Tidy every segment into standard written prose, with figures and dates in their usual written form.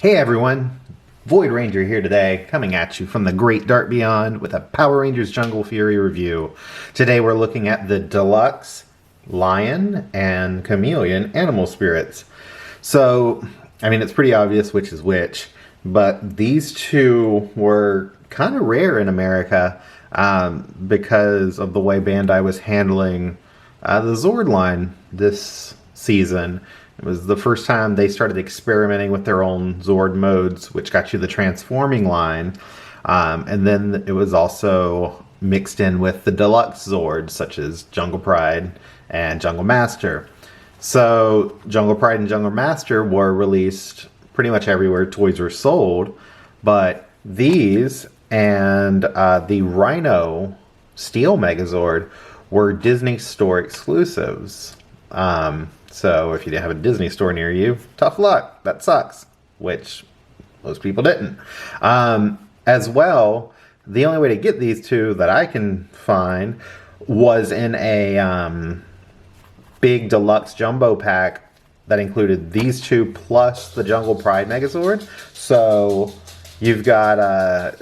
Hey everyone, Void Ranger here today, coming at you from the Great Dark Beyond with a Power Rangers Jungle Fury review. Today we're looking at the Deluxe, Lion, and Chameleon animal spirits. So, I mean, it's pretty obvious which is which, but these two were kind of rare in America because of the way Bandai was handling the Zord line this season. It was the first time they started experimenting with their own Zord modes, which got you the transforming line. And then it was also mixed in with the deluxe Zords, such as Jungle Pride and Jungle Master. So Jungle Pride and Jungle Master were released pretty much everywhere toys were sold. But these and the Rhino Steel Megazord were Disney Store exclusives. So if you didn't have a Disney store near you, tough luck. That sucks. Which most people didn't. As well, the only way to get these two that I can find was in a big deluxe jumbo pack that included these two plus the Jungle Pride Megazord. So you've got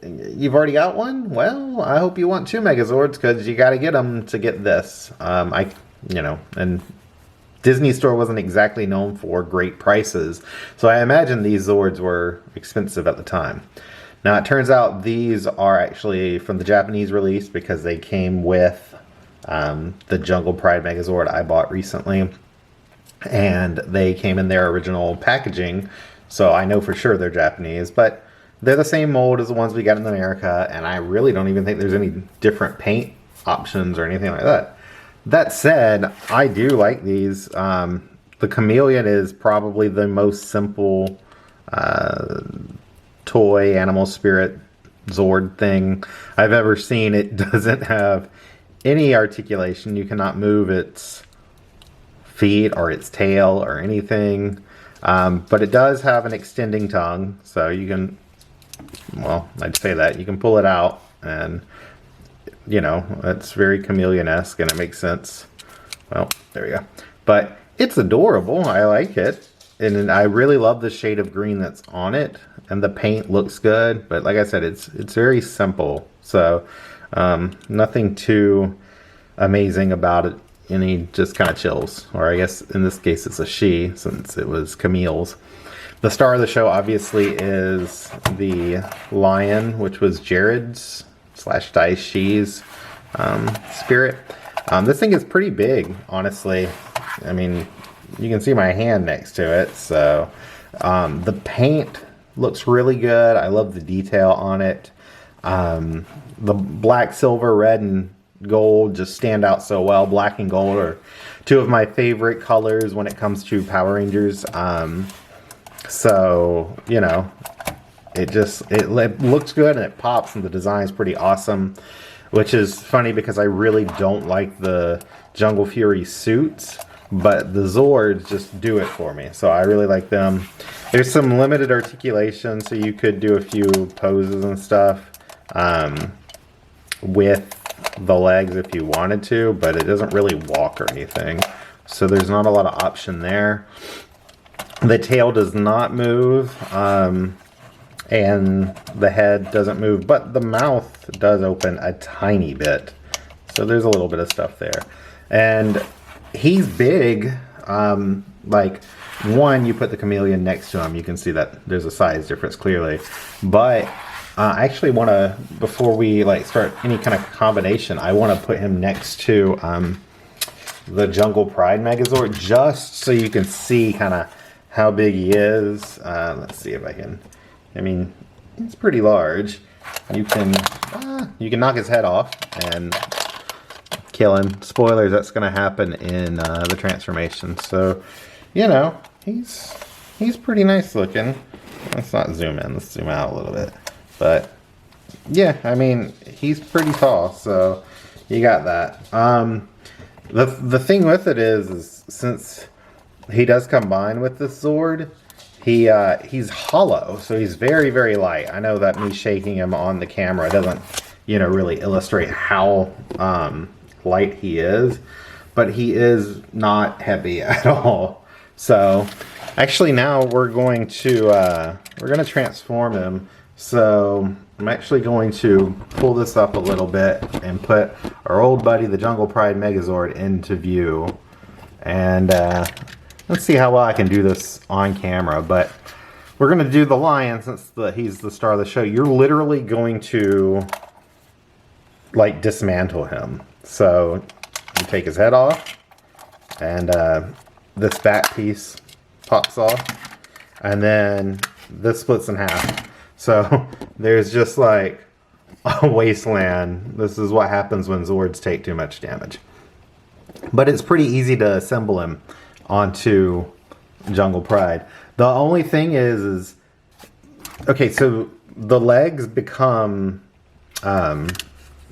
you've already got one? Well, I hope you want two Megazords because you got to get them to get this. And Disney Store wasn't exactly known for great prices, so I imagine these Zords were expensive at the time. Now, it turns out these are actually from the Japanese release because they came with the Jungle Pride Megazord I bought recently, and they came in their original packaging, so I know for sure they're Japanese, but they're the same mold as the ones we got in America, and I really don't even think there's any different paint options or anything like that. That said, I do like these. The Chameleon is probably the most simple toy animal spirit Zord thing I've ever seen. It doesn't have any articulation. You cannot move its feet or its tail or anything. But it does have an extending tongue, so you can, well, I'd say that. You can pull it out and, you know, it's very Chameleon-esque and it makes sense. Well, there we go. But it's adorable. I like it. And I really love the shade of green that's on it. And the paint looks good. But like I said, it's very simple. So nothing too amazing about it. Any just kind of chills. Or I guess in this case it's a she, since it was Camille's. The star of the show obviously is the Lion, which was Jared's / Daishi's spirit. This thing is pretty big, honestly. I mean, you can see my hand next to it. So the paint looks really good. I love the detail on it. The black, silver, red, and gold just stand out so well. Black and gold are two of my favorite colors when it comes to Power Rangers. So, you know, it looks good and it pops, and the design is pretty awesome, which is funny because I really don't like the Jungle Fury suits, but the Zords just do it for me. So I really like them. There's some limited articulation, so you could do a few poses and stuff with the legs if you wanted to, but it doesn't really walk or anything. So there's not a lot of option there. The tail does not move. And the head doesn't move, but the mouth does open a tiny bit. So there's a little bit of stuff there. And he's big. Like, one, you put the Chameleon next to him, you can see that there's a size difference clearly. But I actually want to, before we start any kind of combination, I want to put him next to the Jungle Pride Megazord, just so you can see kind of how big he is. Let's see if I can. I mean, it's pretty large. You can knock his head off and kill him. Spoilers, that's going to happen in the transformation. So, you know, he's pretty nice looking. Let's not zoom in. Let's zoom out a little bit. But yeah, I mean, he's pretty tall. So you got that. The thing with it is since he does combine with the Zord, he's hollow, so he's very, very light. I know that me shaking him on the camera doesn't, you know, really illustrate how light he is, but he is not heavy at all. So actually now we're going to transform him. So I'm actually going to pull this up a little bit and put our old buddy, the Jungle Pride Megazord, into view. And let's see how well I can do this on camera. But we're going to do the lion since he's the star of the show. You're literally going to like dismantle him. So you take his head off, and this back piece pops off, and then this splits in half. So there's just like a wasteland. This is what happens when Zords take too much damage. But it's pretty easy to assemble him onto Jungle Pride. The only thing is okay, so the legs become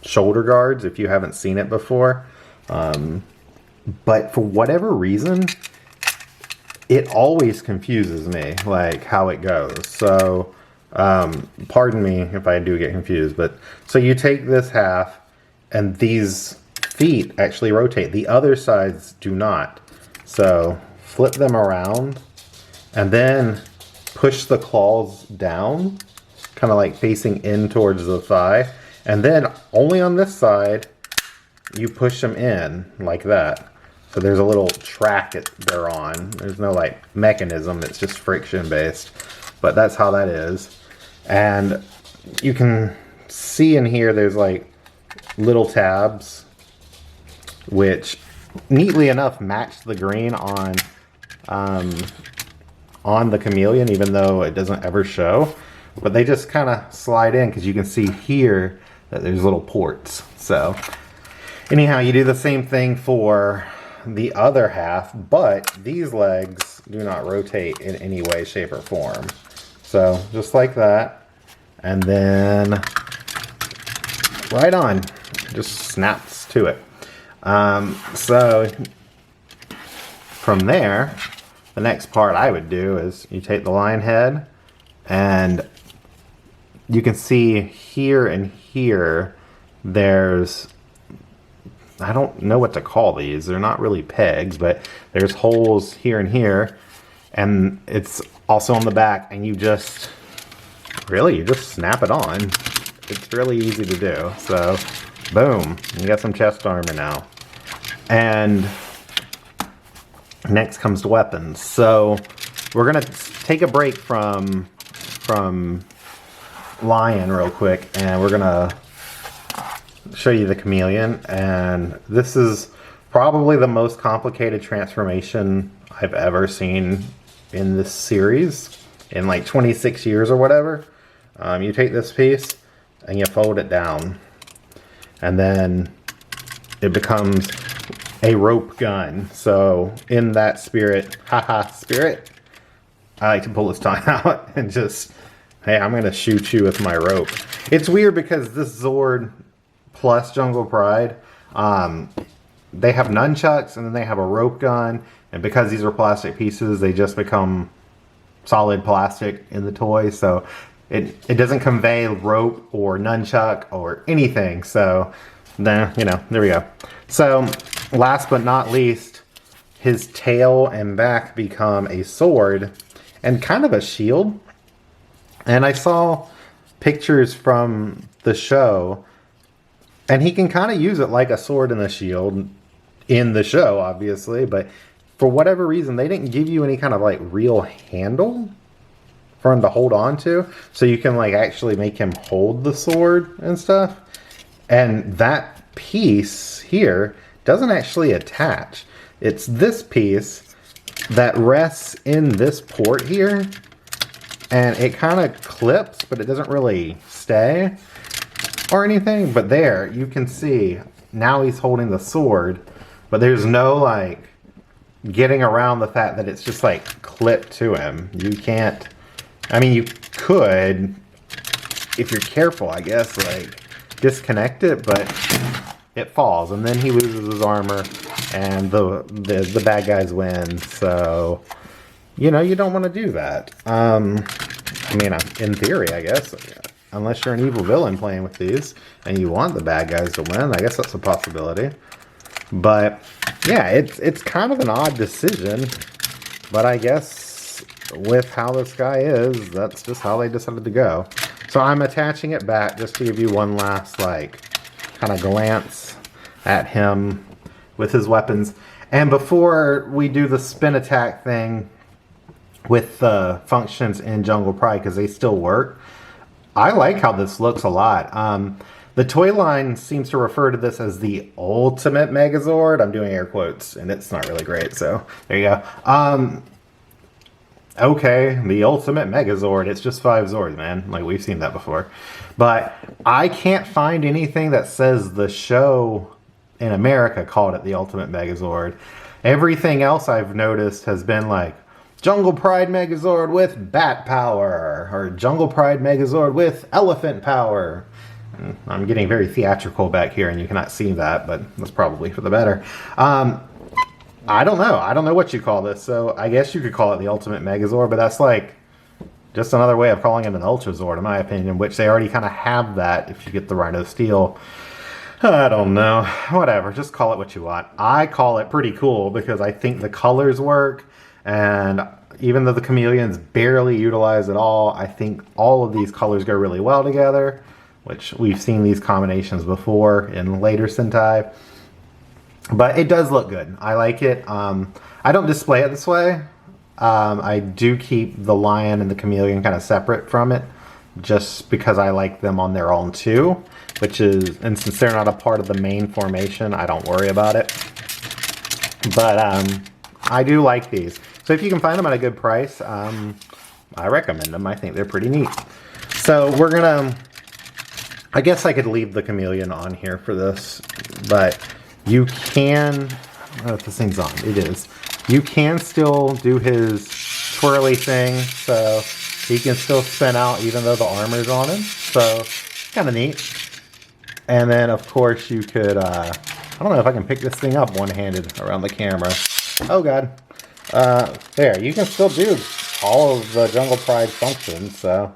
shoulder guards if you haven't seen it before. But for whatever reason, it always confuses me, like how it goes. So pardon me if I do get confused, but so you take this half and these feet actually rotate. The other sides do not. So flip them around and then push the claws down, kind of like facing in towards the thigh. And then only on this side, you push them in like that. So there's a little track they're on. There's no like mechanism, it's just friction based. But that's how that is. And you can see in here there's like little tabs, which neatly enough match the green on the Chameleon, even though it doesn't ever show. But they just kind of slide in because you can see here that there's little ports. So anyhow, you do the same thing for the other half, but these legs do not rotate in any way, shape, or form. So just like that, and then right on, just snaps to it. So from there, the next part I would do is you take the lion head, and you can see here and here there's, I don't know what to call these. They're not really pegs, but there's holes here and here, and it's also on the back, and you just snap it on. It's really easy to do. So boom, you got some chest armor now. And next comes the weapons. So we're gonna take a break from Lion real quick, and we're gonna show you the Chameleon. And this is probably the most complicated transformation I've ever seen in this series in like 26 years or whatever. You take this piece and you fold it down, and then it becomes a rope gun. So in that spirit, spirit, I like to pull his tongue out and just, hey, I'm gonna shoot you with my rope. It's weird because this Zord plus Jungle Pride, they have nunchucks and then they have a rope gun, and because these are plastic pieces, they just become solid plastic in the toy. So it doesn't convey rope or nunchuck or anything. So then, there we go. So last but not least, his tail and back become a sword and kind of a shield. And I saw pictures from the show, and he can kind of use it like a sword and a shield in the show, obviously, but for whatever reason, they didn't give you any kind of like real handle for him to hold on to, so you can like actually make him hold the sword and stuff. And that piece here doesn't actually attach. It's this piece that rests in this port here, and it kind of clips, but it doesn't really stay or anything. But there, you can see now he's holding the sword, but there's no like getting around the fact that it's just like clipped to him. You can't, I mean, you could, if you're careful, I guess, like disconnect it, but it falls, and then he loses his armor, and the bad guys win. So, you don't want to do that. I mean, in theory, I guess, unless you're an evil villain playing with these and you want the bad guys to win, I guess that's a possibility. But yeah, it's kind of an odd decision But I guess with how this guy is, that's just how they decided to go. So I'm attaching it back just to give you one last, like, kind of glance at him with his weapons. And before we do the spin attack thing with the functions in Jungle Pride, because they still work, I like how this looks a lot. The toy line seems to refer to this as the Ultimate Megazord. I'm doing air quotes, and it's not really great, so there you go. Okay, the Ultimate Megazord. It's just 5 Zords, man. Like, we've seen that before. But I can't find anything that says the show in America called it the Ultimate Megazord. Everything else I've noticed has been like, Jungle Pride Megazord with Bat Power, or Jungle Pride Megazord with Elephant Power. I'm getting very theatrical back here, and you cannot see that, but that's probably for the better. I don't know. I don't know what you call this, so I guess you could call it the Ultimate Megazord, but that's like just another way of calling it an Ultra Zord, in my opinion, which they already kind of have that if you get the Rhino Steel. I don't know. Whatever. Just call it what you want. I call it pretty cool because I think the colors work, and even though the Chameleon's barely utilized at all, I think all of these colors go really well together, which we've seen these combinations before in later Sentai. But it does look good. I like it. I don't display it this way. I do keep the Lion and the Chameleon kind of separate from it, just because I like them on their own too, which is, and since they're not a part of the main formation, I don't worry about it. But I do like these. So if you can find them at a good price, I recommend them. I think they're pretty neat. So we're gonna, I guess I could leave the Chameleon on here for this, but you can, I don't know if this thing's on, it is. You can still do his twirly thing, so he can still spin out even though the armor's on him, so kind of neat. And then of course you could, I don't know if I can pick this thing up one-handed around the camera. Oh god. There, you can still do all of the Jungle Pride functions, so,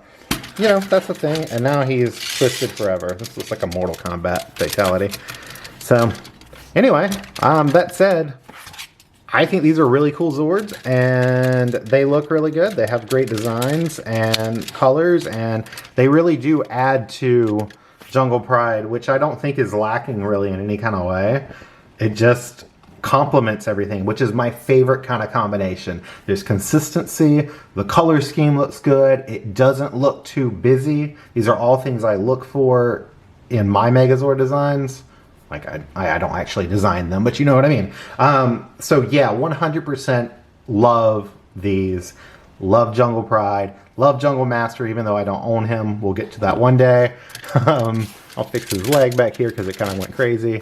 you know, that's the thing. And now he's twisted forever. This looks like a Mortal Kombat fatality. So, anyway, that said, I think these are really cool Zords, and they look really good. They have great designs and colors, and they really do add to Jungle Pride, which I don't think is lacking really in any kind of way. It just complements everything, which is my favorite kind of combination. There's consistency, the color scheme looks good, it doesn't look too busy. These are all things I look for in my Megazord designs. Like, I don't actually design them, but you know what I mean. So yeah, 100% love these. Love Jungle Pride. Love Jungle Master, even though I don't own him. We'll get to that one day. I'll fix his leg back here because it kind of went crazy.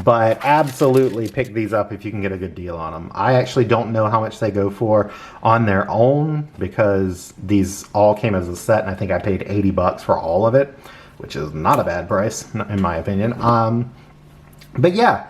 But absolutely pick these up if you can get a good deal on them. I actually don't know how much they go for on their own because these all came as a set, and I think I paid 80 bucks for all of it, which is not a bad price in my opinion. But yeah,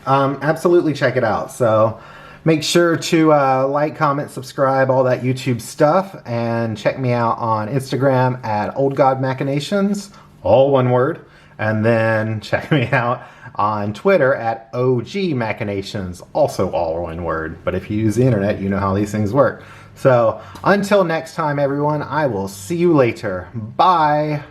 absolutely check it out. So make sure to like, comment, subscribe, all that YouTube stuff, and check me out on Instagram at Old God Machinations, all one word, and then check me out on Twitter at OG Machinations, also all one word. But if you use the internet, you know how these things work. So until next time, everyone, I will see you later. Bye.